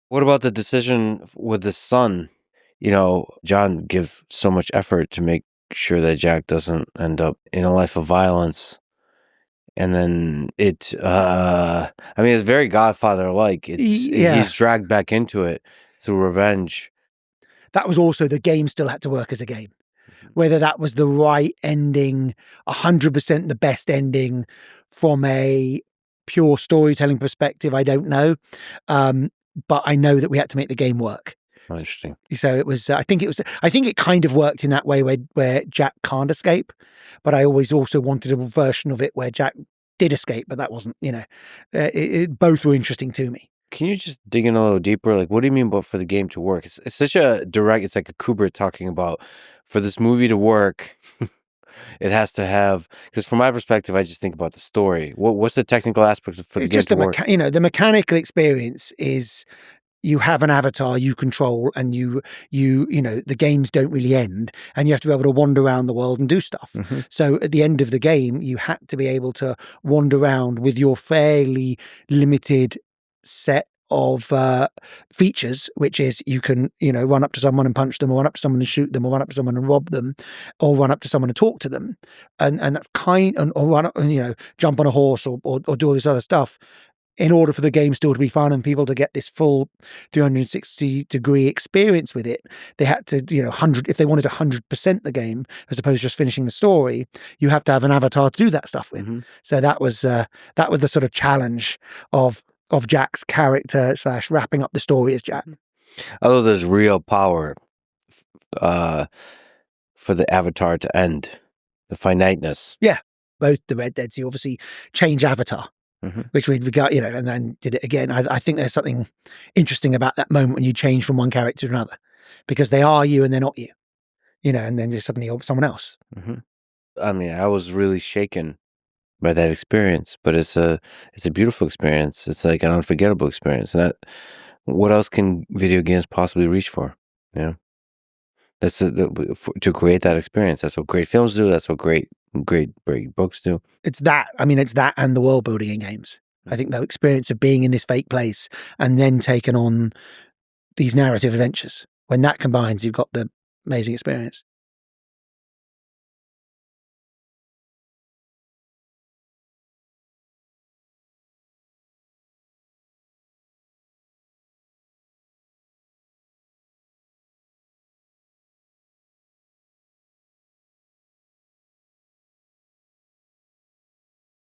What about the decision with the son? John give so much effort to make sure that Jack doesn't end up in a life of violence. And then it's very Godfather-like. Yeah. He's dragged back into it through revenge. That was also the game still had to work as a game. Whether that was the right ending, 100% the best ending from a pure storytelling perspective, I don't know. But I know that we had to make the game work. Oh, interesting. So it was, I think it kind of worked in that way where Jack can't escape, but I always also wanted a version of it where Jack did escape, but that wasn't, both were interesting to me. Can you just dig in a little deeper? Like, what do you mean for the game to work? It's such a direct, it's like a Kubrick talking about for this movie to work, it has to have, because from my perspective, I just think about the story. What's the technical aspect for the It's game just to work? the mechanical experience is you have an avatar you control and the games don't really end and you have to be able to wander around the world and do stuff. Mm-hmm. So at the end of the game, you had to be able to wander around with your fairly limited set of features, which is you can, run up to someone and punch them, or run up to someone and shoot them, or run up to someone and rob them, or run up to someone and talk to them. And that's or run up and, jump on a horse or do all this other stuff. In order for the game still to be fun and people to get this full 360-degree experience with it, they had to, if they wanted 100% the game, as opposed to just finishing the story, you have to have an avatar to do that stuff with. Mm-hmm. So that was the sort of challenge of Jack's character / wrapping up the story as Jack. Although there's real power for the avatar to end, the finiteness. Yeah, both the Red Dead, you obviously change avatar. Mm-hmm. Which we got, and then did it again. I think there's something interesting about that moment when you change from one character to another, because they are you and they're not you, and then just suddenly you're someone else. Mm-hmm. I mean, I was really shaken by that experience, but it's a beautiful experience. It's like an unforgettable experience. And what else can video games possibly reach for? That's to create that experience. That's what great films do. That's what great books do. It's that and the world building in games. I think the experience of being in this fake place and then taking on these narrative adventures, when that combines, you've got the amazing experience.